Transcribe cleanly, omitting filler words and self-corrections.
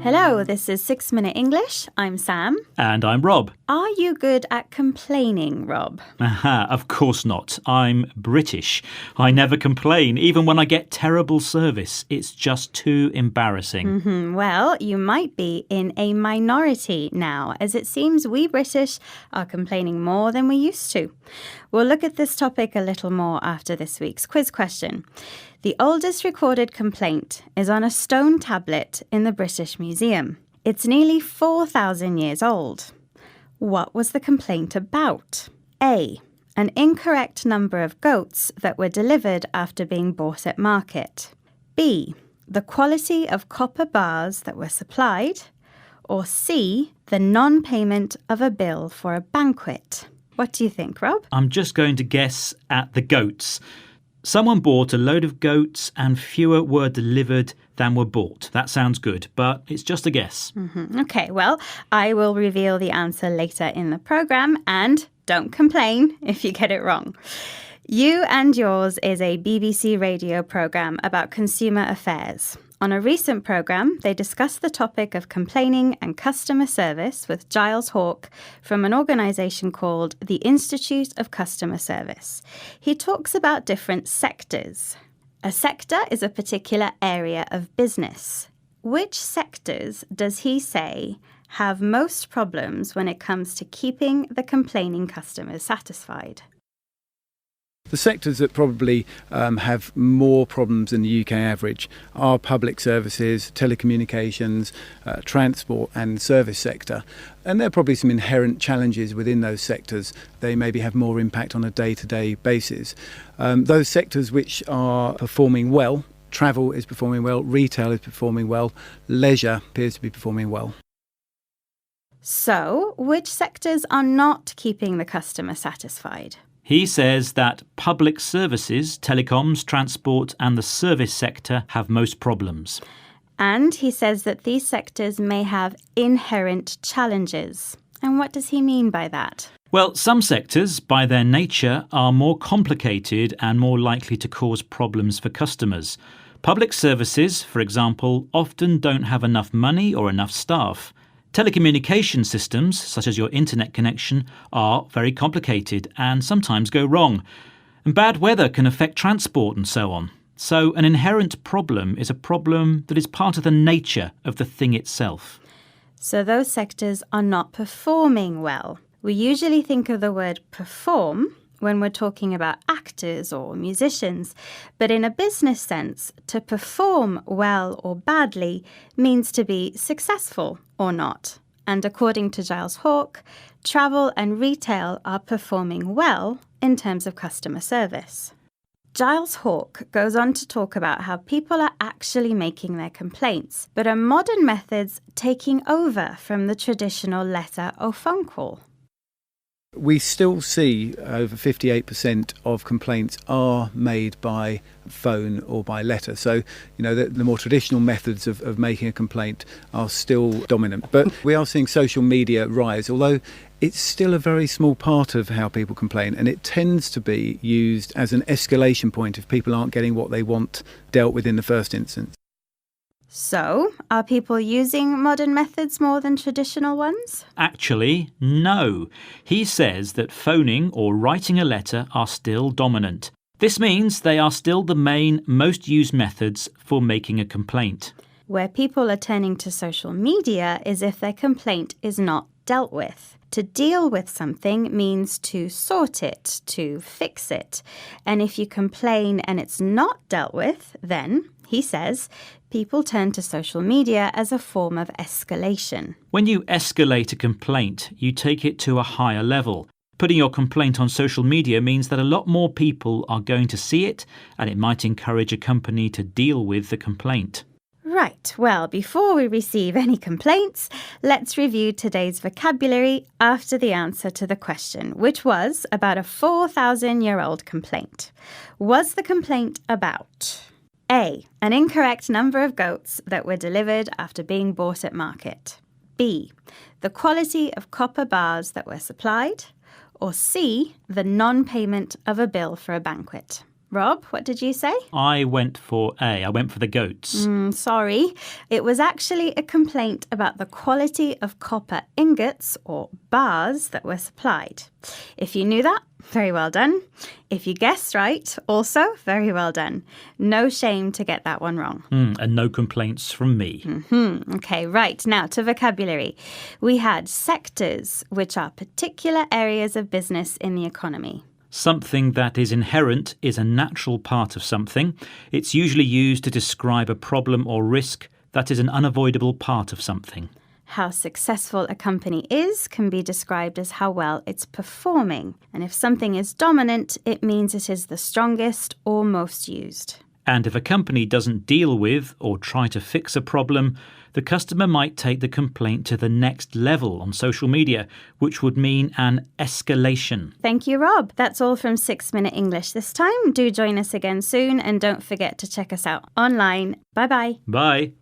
Hello, this is 6 Minute English. I'm Sam. And I'm Rob. Are you good at complaining, Rob? Aha, of course not. I'm British. I never complain, even when I get terrible service. It's just too embarrassing. Well, you might be in a minority now, as it seems we British are complaining more than we used to. We'll look at this topic a little more after this week's quiz question. The oldest recorded complaint is on a stone tablet in the British Museum. It's nearly 4,000 years old. What was the complaint about? A. An incorrect number of goats that were delivered after being bought at market. B. The quality of copper bars that were supplied. Or C. The non-payment of a bill for a banquet. What do you think, Rob? I'm just going to guess at the goats. Someone bought a load of goats and fewer were delivered than were bought. That sounds good, but it's just a guess. Okay, well, I will reveal the answer later in the programme, and don't complain if you get it wrong. You and Yours is a BBC radio programme about consumer affairs. On a recent programme, they discussed the topic of complaining and customer service with Giles Hawke from an organisation called the Institute of Customer Service. He talks about different sectors. A sector is a particular area of business. Which sectors does he say have most problems when it comes to keeping the complaining customers satisfied? The sectors that probably have more problems than the UK average are public services, telecommunications, transport and service sector. And there are probably some inherent challenges within those sectors. They maybe have more impact on a day-to-day basis. Those sectors which are performing well, travel is performing well, retail is performing well, leisure appears to be performing well. So, which sectors are not keeping the customer satisfied? He says that public services, telecoms, transport and the service sector have most problems. And he says that these sectors may have inherent challenges. And what does he mean by that? Well, some sectors, by their nature, are more complicated and more likely to cause problems for customers. Public services, for example, often don't have enough money or enough staff. Telecommunication systems, such as your internet connection, are very complicated and sometimes go wrong. And bad weather can affect transport and so on. So an inherent problem is a problem that is part of the nature of the thing itself. So those sectors are not performing well. We usually think of the word perform when we're talking about actors or musicians, but in a business sense, to perform well or badly means to be successful or not. And according to Giles Hawke, travel and retail are performing well in terms of customer service. Giles Hawke goes on to talk about how people are actually making their complaints, but are modern methods taking over from the traditional letter or phone call? We still see over 58% of complaints are made by phone or by letter. So, the more traditional methods of making a complaint are still dominant. But we are seeing social media rise, although it's still a very small part of how people complain. And it tends to be used as an escalation point if people aren't getting what they want dealt with in the first instance. So, are people using modern methods more than traditional ones? Actually, no. He says that phoning or writing a letter are still dominant. This means they are still the main, most used methods for making a complaint. Where people are turning to social media is if their complaint is not dealt with. To deal with something means to sort it, to fix it. And if you complain and it's not dealt with, then, he says, people turn to social media as a form of escalation. When you escalate a complaint, you take it to a higher level. Putting your complaint on social media means that a lot more people are going to see it, and it might encourage a company to deal with the complaint. Right, well, before we receive any complaints, let's review today's vocabulary after the answer to the question, which was about a 4,000-year-old complaint. Was the complaint about A. An incorrect number of goats that were delivered after being bought at market. B. The quality of copper bars that were supplied. Or C, the non-payment of a bill for a banquet. Rob, what did you say? I went for A. I went for the goats. Sorry. It was actually a complaint about the quality of copper ingots or bars that were supplied. If you knew that, very well done. If you guessed right, also very well done. No shame to get that one wrong. And no complaints from me. Okay, right. Now to vocabulary. We had sectors, which are particular areas of business in the economy. Something that is inherent is a natural part of something. It's usually used to describe a problem or risk that is an unavoidable part of something. How successful a company is can be described as how well it's performing. And if something is dominant, it means it is the strongest or most used. And if a company doesn't deal with or try to fix a problem, the customer might take the complaint to the next level on social media, which would mean an escalation. Thank you, Rob. That's all from 6 Minute English this time. Do join us again soon and don't forget to check us out online. Bye-bye. Bye.